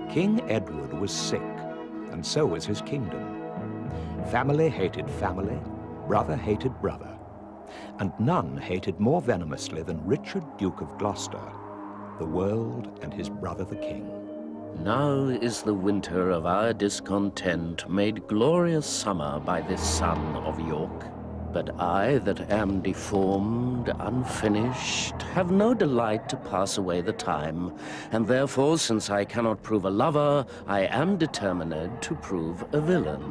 King Edward was sick, and so was his kingdom. Family hated family, brother hated brother, and none hated more venomously than Richard, Duke of Gloucester, the world and his brother the king. Now is the winter of our discontent made glorious summer by this son of York. But I that am deformed, unfinished, have no delight to pass away the time, and therefore, since I cannot prove a lover, I am determined to prove a villain.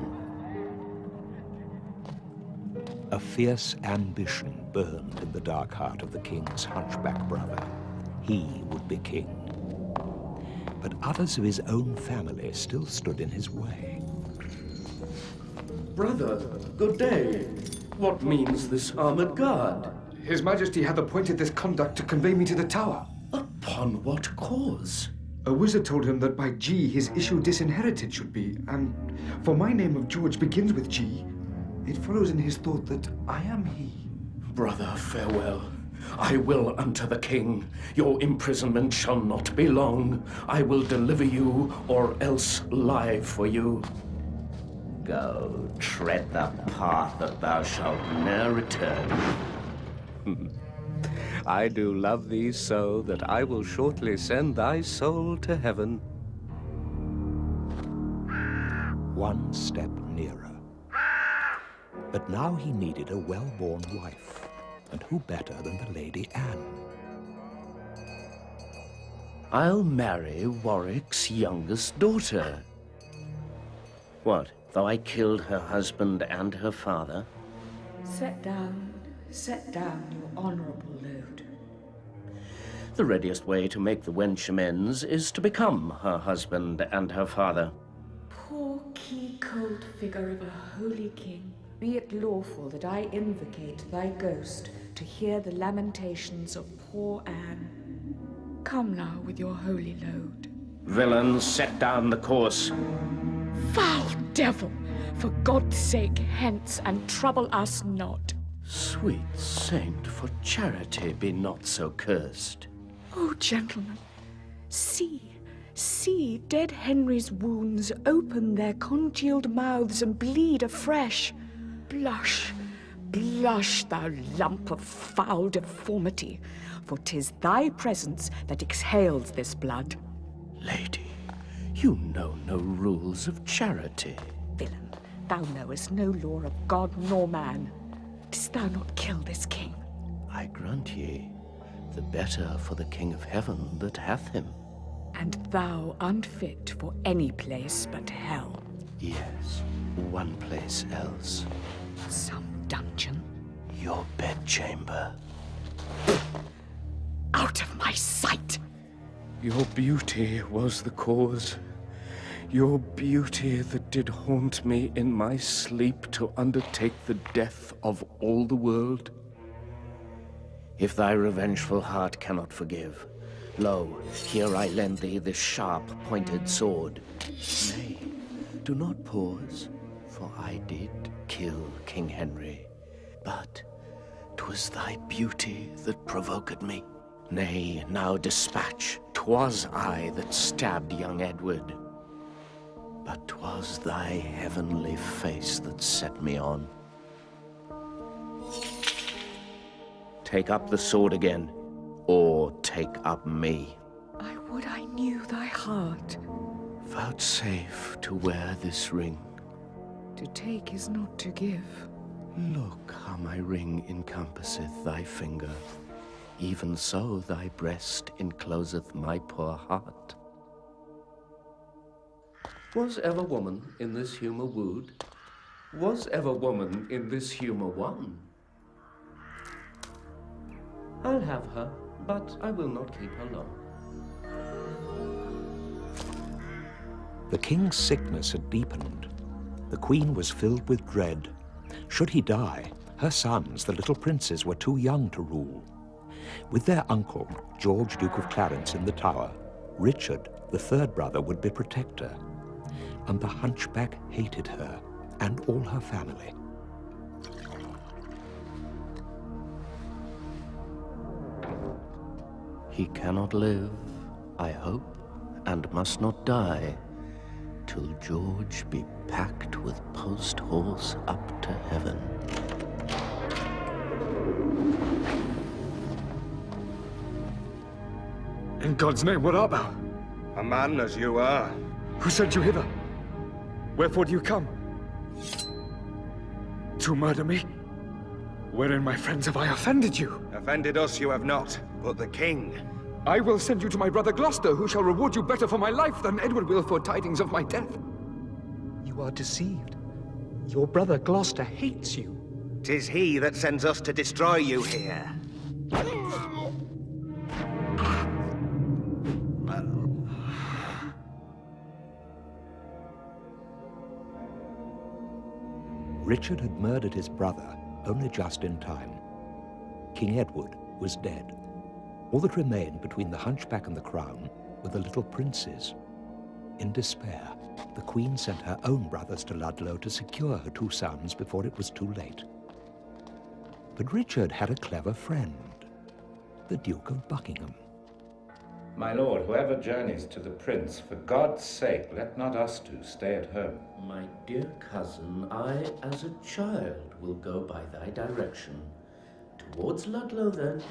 A fierce ambition burned in the dark heart of the king's hunchback brother. He would be king. But others of his own family still stood in his way. Brother, good day. What means this armored guard? His Majesty hath appointed this conduct to convey me to the Tower. Upon what cause? A wizard told him that by G his issue disinherited should be, and for my name of George begins with G, it follows in his thought that I am he. Brother, farewell. I will unto the king. Your imprisonment shall not be long. I will deliver you, or else lie for you. Go, tread the path that thou shalt ne'er return. I do love thee so that I will shortly send thy soul to heaven. One step nearer. But now he needed a well-born wife. And who better than the Lady Anne? I'll marry Warwick's youngest daughter. What, though I killed her husband and her father? Set down, your honorable load. The readiest way to make the wench amends is to become her husband and her father. Poor key-cold figure of a holy king, be it lawful that I invocate thy ghost to hear the lamentations of poor Anne. Come now with your holy load. Villain, set down the course. Foul devil! For God's sake, hence, and trouble us not. Sweet saint, for charity be not so cursed. Oh, gentlemen, see dead Henry's wounds open their congealed mouths and bleed afresh. Blush, blush, thou lump of foul deformity, for 'tis thy presence that exhales this blood. Lady, you know no rules of charity. Villain, thou knowest no law of God nor man. Didst thou not kill this king? I grant ye, the better for the King of Heaven that hath him. And thou unfit for any place but hell. Yes, one place else. Some dungeon. Your bedchamber. Out of my sight! Your beauty was the cause. Your beauty that did haunt me in my sleep to undertake the death of all the world. If thy revengeful heart cannot forgive, lo, here I lend thee this sharp-pointed sword. Nay, do not pause, for I did kill King Henry, but 'twas thy beauty that provoked me. Nay, now dispatch, 'twas I that stabbed young Edward, but 'twas thy heavenly face that set me on. Take up the sword again, or take up me. I would I knew thy heart. Vouchsafe to wear this ring. To take is not to give. Look how my ring encompasseth thy finger. Even so thy breast encloseth my poor heart. Was ever woman in this humour wooed? Was ever woman in this humour won? I'll have her, but I will not keep her long. The king's sickness had deepened. The queen was filled with dread. Should he die, her sons, the little princes, were too young to rule. With their uncle, George, Duke of Clarence, in the Tower, Richard, the third brother, would be protector. And the hunchback hated her and all her family. He cannot live, I hope, and must not die till George be packed with post-horse up to heaven. In God's name, what art thou? A man as you are. Who sent you hither? Wherefore do you come? To murder me? Wherein, my friends, have I offended you? Offended us you have not, but the king. I will send you to my brother Gloucester, who shall reward you better for my life than Edward will for tidings of my death. You are deceived. Your brother Gloucester hates you. 'Tis he that sends us to destroy you here. Richard had murdered his brother only just in time. King Edward was dead. All that remained between the hunchback and the crown were the little princes. In despair, the Queen sent her own brothers to Ludlow to secure her two sons before it was too late. But Richard had a clever friend, the Duke of Buckingham. My lord, whoever journeys to the prince, for God's sake, let not us two stay at home. My dear cousin, I, as a child, will go by thy direction. Towards Ludlow, then.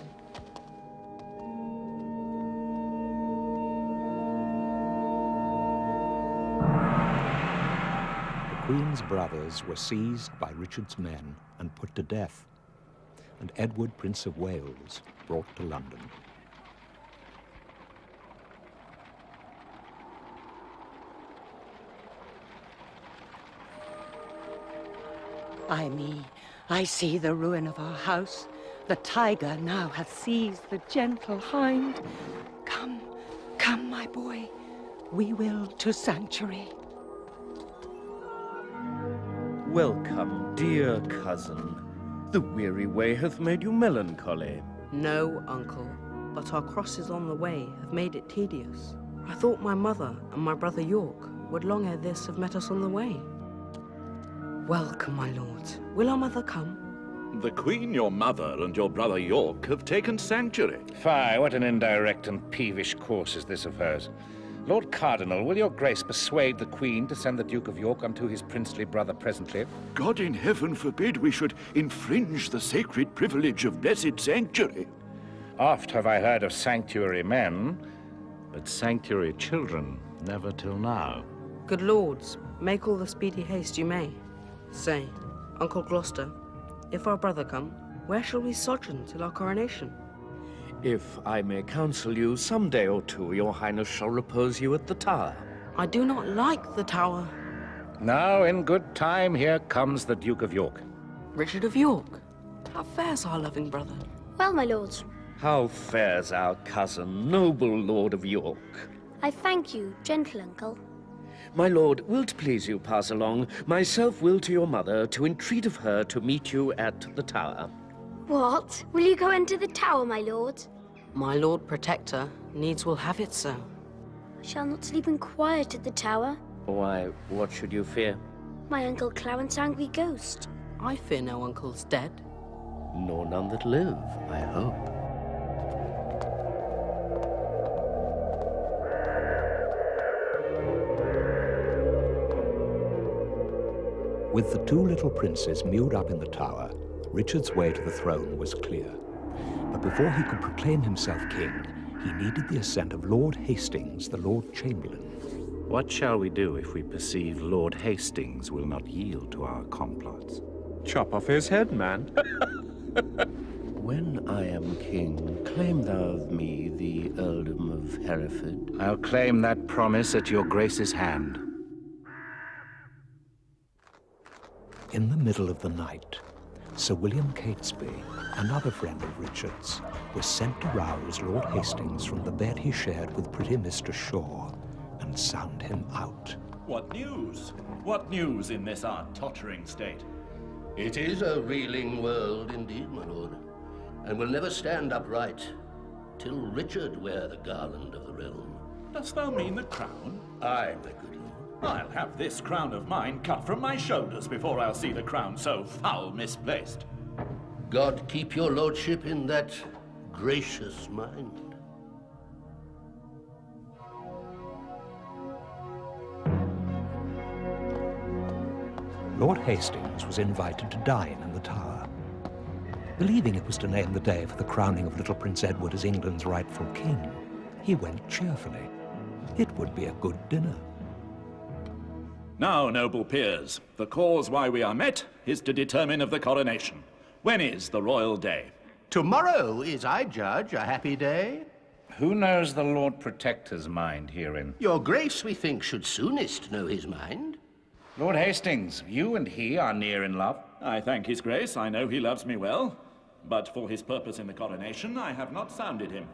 The Queen's brothers were seized by Richard's men and put to death, and Edward, Prince of Wales, brought to London. Ay me, I see the ruin of our house. The tiger now hath seized the gentle hind. Come, come, my boy, we will to sanctuary. Welcome, dear cousin. The weary way hath made you melancholy. No, uncle, but our crosses on the way have made it tedious. I thought my mother and my brother York would long ere this have met us on the way. Welcome, my lords. Will our mother come? The Queen, your mother, and your brother York have taken sanctuary. Fie, what an indirect and peevish course is this of hers. Lord Cardinal, will your grace persuade the Queen to send the Duke of York unto his princely brother presently? God in heaven forbid we should infringe the sacred privilege of blessed sanctuary. Oft have I heard of sanctuary men, but sanctuary children never till now. Good lords, make all the speedy haste you may. Say, Uncle Gloucester, if our brother come, where shall we sojourn till our coronation? If I may counsel you, some day or two your highness shall repose you at the Tower. I do not like the Tower. Now, in good time, here comes the Duke of York. Richard of York, how fares our loving brother? Well, my lords, How fares our cousin, noble Lord of York? I thank you, gentle uncle. My lord, will't please you pass along? Myself will to your mother, to entreat of her to meet you at the Tower. What? Will you go into the Tower, my lord? My Lord Protector needs will have it so. I shall not sleep in quiet at the Tower. Why, what should you fear? My Uncle Clarence angry ghost. I fear no uncle's dead. Nor none that live, I hope. With the two little princes mewed up in the tower, Richard's way to the throne was clear. But before he could proclaim himself king, he needed the assent of Lord Hastings, the Lord Chamberlain. What shall we do if we perceive Lord Hastings will not yield to our complots? Chop off his head, man. When I am king, claim thou of me the earldom of Hereford. I'll claim that promise at your grace's hand. In the middle of the night, Sir William Catesby, another friend of Richard's, was sent to rouse Lord Hastings from the bed he shared with pretty Mr. Shaw and sound him out. What news? What news in this our tottering state? It is a reeling world indeed, my lord, and will never stand upright till Richard wear the garland of the realm. Dost thou mean the crown? Aye, my good lord. I'll have this crown of mine cut from my shoulders before I'll see the crown so foul misplaced. God keep your lordship in that gracious mind. Lord Hastings was invited to dine in the Tower. Believing it was to name the day for the crowning of little Prince Edward as England's rightful king, he went cheerfully. It would be a good dinner. Now, noble peers, the cause why we are met is to determine of the coronation. When is the royal day? Tomorrow is, I judge, a happy day. Who knows the Lord Protector's mind herein? Your Grace, we think, should soonest know his mind. Lord Hastings, you and he are near in love. I thank his Grace, I know he loves me well. But for his purpose in the coronation, I have not sounded him.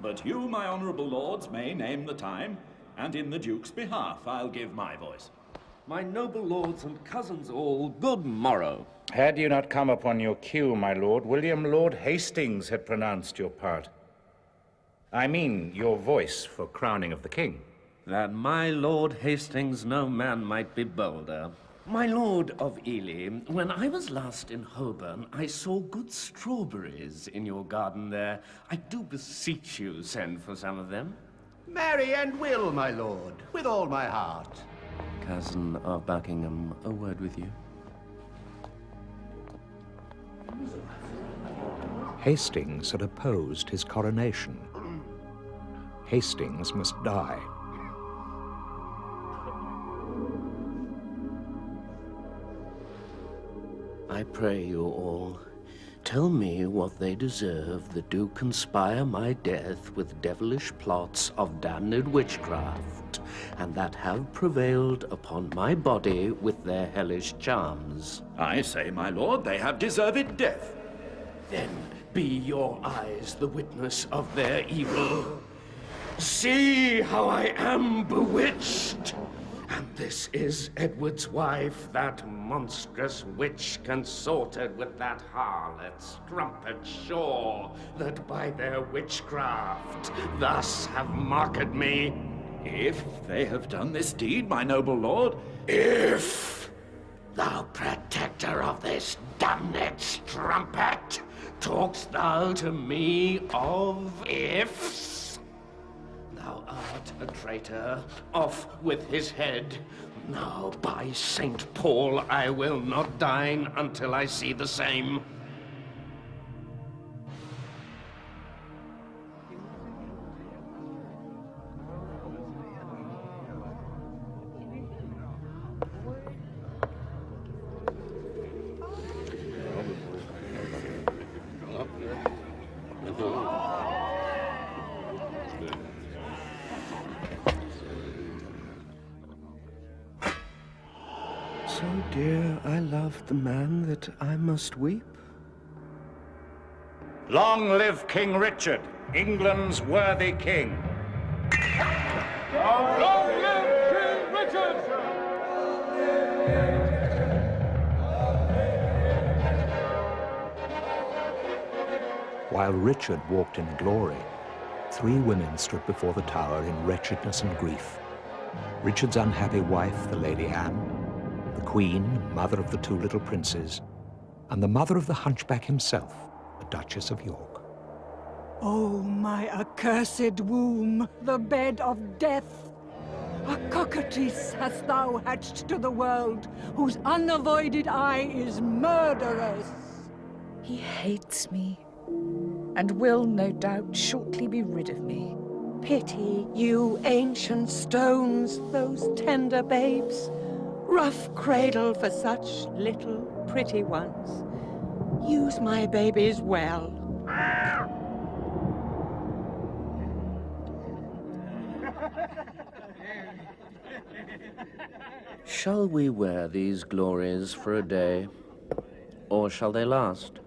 But you, my honourable lords, may name the time, and in the Duke's behalf I'll give my voice. My noble lords and cousins all, good morrow. Had you not come upon your cue, my lord, William Lord Hastings had pronounced your part. I mean, your voice for crowning of the king. That my Lord Hastings no man might be bolder. My Lord of Ely, when I was last in Holborn, I saw good strawberries in your garden there. I do beseech you send for some of them. Marry and will, my lord, with all my heart. Cousin of Buckingham, a word with you. Hastings had opposed his coronation. Hastings must die. I pray you all, tell me what they deserve that do conspire my death with devilish plots of damned witchcraft, and that have prevailed upon my body with their hellish charms. I say, my lord, they have deserved death. Then be your eyes the witness of their evil. See how I am bewitched! And this is Edward's wife, that monstrous witch consorted with that harlot Strumpet Shaw, that by their witchcraft thus have mocked me. If they have done this deed, my noble lord, If thou protector of this damned strumpet, talkst thou to me of ifs? Thou art a traitor, off with his head. Now, by Saint Paul, I will not dine until I see the same. So dear I loved the man that I must weep. Long live King Richard, England's worthy king. Long live King Richard! While Richard walked in glory, 3 women stood before the tower in wretchedness and grief. Richard's unhappy wife, the Lady Anne, the Queen, mother of the 2 little princes, and the mother of the hunchback himself, the Duchess of York. Oh, my accursed womb, the bed of death! A cockatrice hast thou hatched to the world, whose unavoided eye is murderous. He hates me, and will, no doubt, shortly be rid of me. Pity you, ancient stones, those tender babes. Rough cradle for such little pretty ones. Use my babies well. Shall we wear these glories for a day, or shall they last?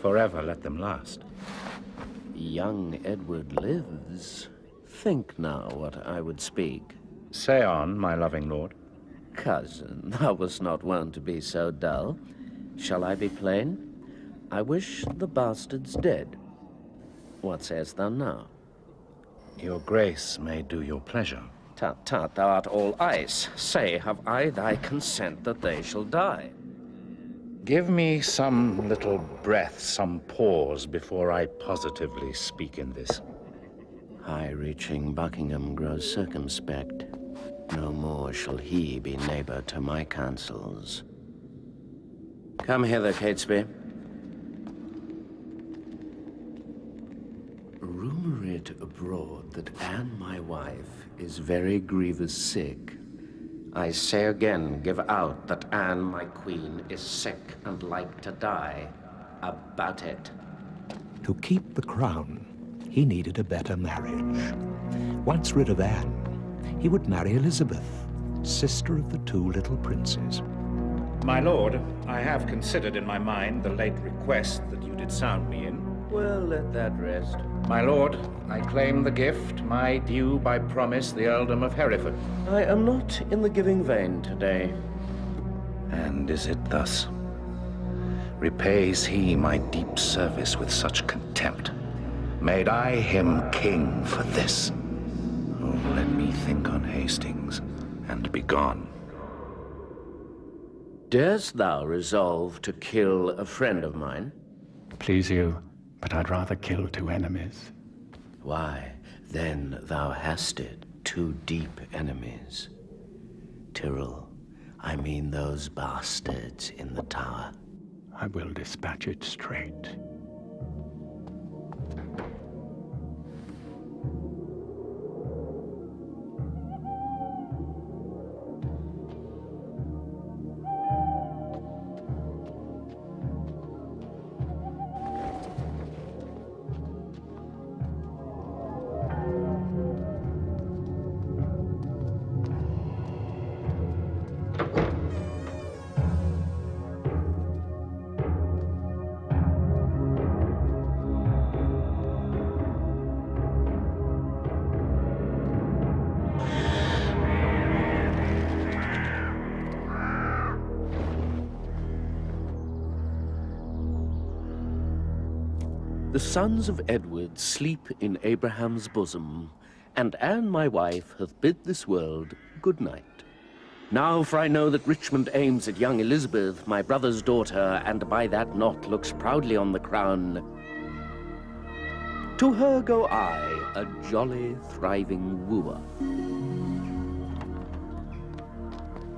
Forever let them last. Young Edward lives. Think now what I would speak. Say on, my loving lord. Cousin, thou wast not wont to be so dull. Shall I be plain? I wish the bastards dead. What sayest thou now? Your grace may do your pleasure. Tut, tut, thou art all ice. Say, have I thy consent that they shall die? Give me some little breath, some pause, before I positively speak in this. High-reaching Buckingham grows circumspect. No more shall he be neighbor to my counsels. Come hither, Catesby. Rumor it abroad that Anne, my wife, is very grievous sick. I say again, give out that Anne, my queen, is sick and like to die. About it. To keep the crown, he needed a better marriage. Once rid of Anne, he would marry Elizabeth, sister of the two little princes. My lord, I have considered in my mind the late request that you did sound me in. Well, let that rest. My lord, I claim the gift, my due by promise, the earldom of Hereford. I am not in the giving vein today. And is it thus? Repays he my deep service with such contempt? Made I him king for this? Oh, let me think on Hastings, and be gone. Darest thou resolve to kill a friend of mine? Please you, but I'd rather kill two enemies. Why, then thou hast it, two deep enemies. Tyrrell, I mean those bastards in the tower. I will dispatch it straight. The sons of Edward sleep in Abraham's bosom, and Anne, my wife, hath bid this world good night. Now, for I know that Richmond aims at young Elizabeth, my brother's daughter, and by that knot looks proudly on the crown. To her go I, a jolly, thriving wooer.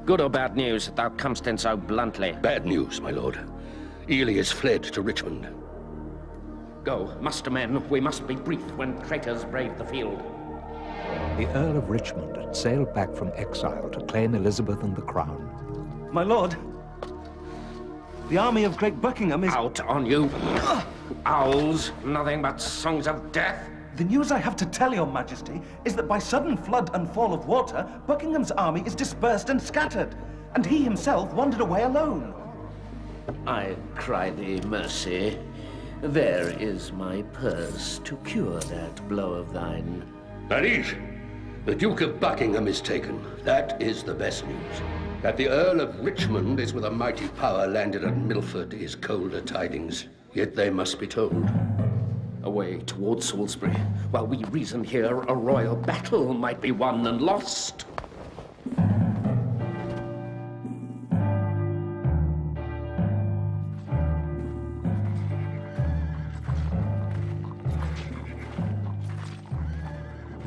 Good or bad news that thou comest in so bluntly? Bad news, my lord. Ely is fled to Richmond. Go, muster men. We must be brief when traitors brave the field. The Earl of Richmond had sailed back from exile to claim Elizabeth and the crown. My lord, the army of Great Buckingham is... Out on you! Owls, nothing but songs of death. The news I have to tell your majesty is that by sudden flood and fall of water, Buckingham's army is dispersed and scattered, and he himself wandered away alone. I cry thee mercy. There is my purse to cure that blow of thine. Liege, the Duke of Buckingham is taken. That is the best news. That the Earl of Richmond is with a mighty power landed at Milford is colder tidings. Yet they must be told. Away towards Salisbury. While we reason here, a royal battle might be won and lost.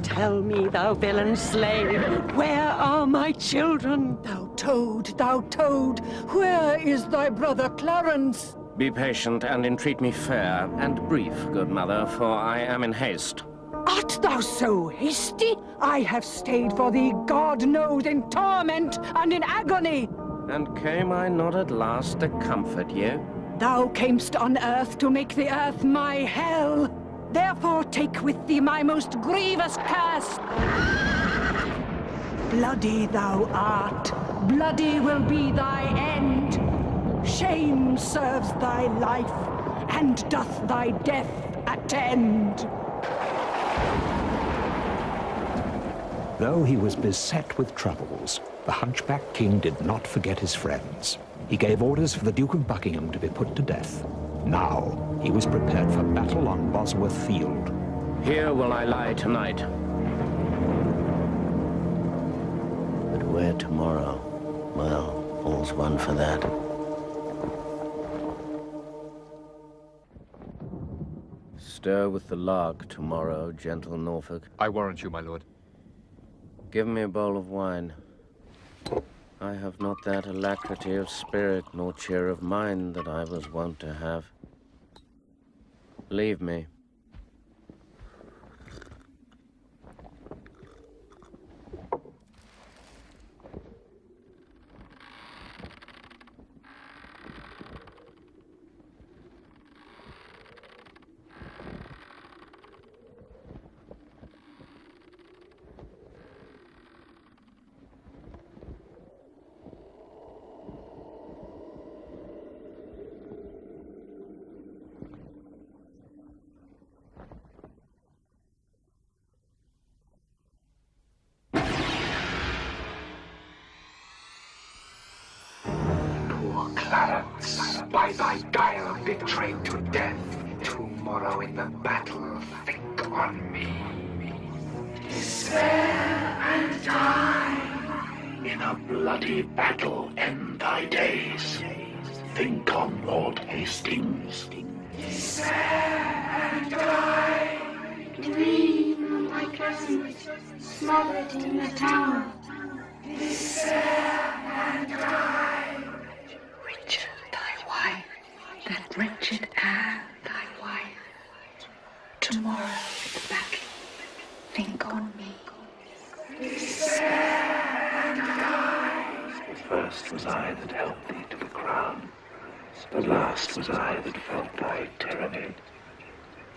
Tell me, thou villain slave, where are my children? Thou toad, where is thy brother Clarence? Be patient and entreat me fair and brief, good mother, for I am in haste. Art thou so hasty? I have stayed for thee, God knows, in torment and in agony. And came I not at last to comfort you? Thou camest on earth to make the earth my hell. Therefore take with thee my most grievous curse. Bloody thou art, bloody will be thy end. Shame serves thy life, and doth thy death attend. Though he was beset with troubles, the hunchback king did not forget his friends. He gave orders for the Duke of Buckingham to be put to death. Now he was prepared for battle on Bosworth Field. Here will I lie tonight. But where tomorrow? Well, all's one for that. Stir with the lark tomorrow, gentle Norfolk. I warrant you, my lord. Give me a bowl of wine. I have not that alacrity of spirit nor cheer of mind that I was wont to have. Leave me. Clarence, by thy guile betrayed to death, tomorrow in the battle think on me. Despair and die. In a bloody battle end thy days. Think on Lord Hastings. Despair and die. Dream of my presence, smothered in the tower. Despair and die. Richard, thy wife, that wretched Anne, thy wife. Tomorrow at the battle, think on me. Despair and die. First was I that helped thee to the crown. The last was I that felt thy tyranny.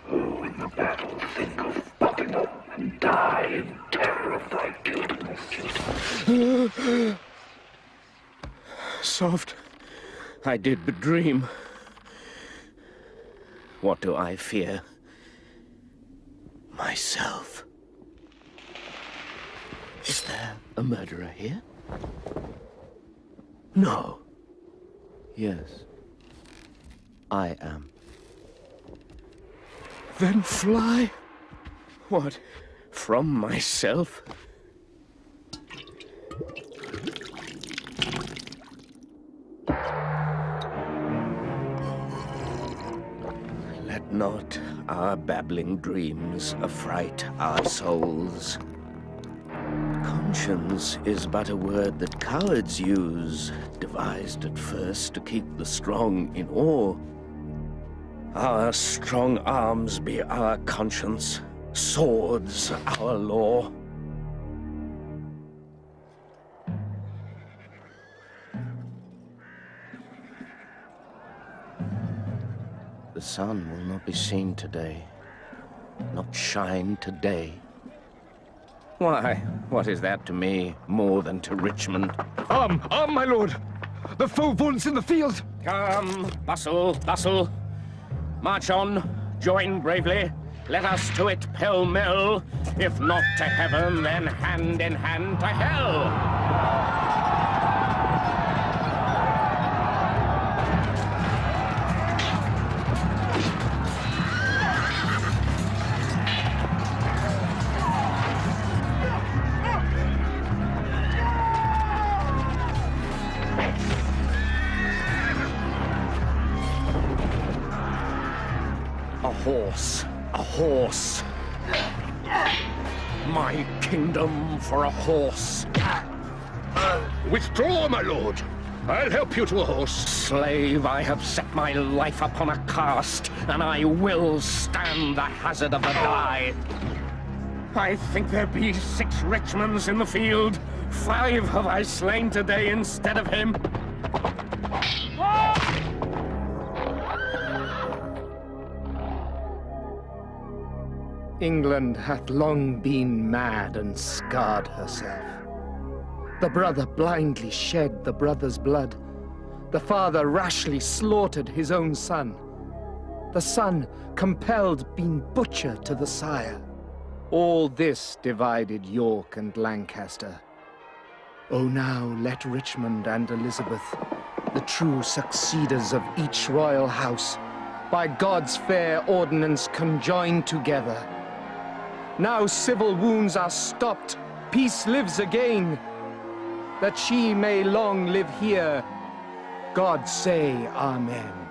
Who in the battle think of Buckingham and die in terror of thy guiltiness. Soft. I did but dream. What do I fear? Myself. Is there a murderer here? No. Yes. I am. Then fly? What? From myself? Let not our babbling dreams affright our souls. Conscience is but a word that cowards use, devised at first to keep the strong in awe. Our strong arms be our conscience, swords our law. The sun will not be seen today, not shine today. Why, what is that to me more than to Richmond? My lord! The foe vaunts in the field! Come, bustle, bustle. March on, join bravely. Let us to it pell-mell. If not to heaven, then hand in hand to hell. A horse. My kingdom for a horse. Withdraw, my lord. I'll help you to a horse. Slave, I have set my life upon a cast, and I will stand the hazard of the die. I think there be 6 Richmonds in the field. 5 have I slain today instead of him. England hath long been mad and scarred herself. The brother blindly shed the brother's blood. The father rashly slaughtered his own son. The son compelled been butcher to the sire. All this divided York and Lancaster. Oh, now let Richmond and Elizabeth, the true succeeders of each royal house, by God's fair ordinance conjoin together. Now civil wounds are stopped, peace lives again. That she may long live here, God say Amen.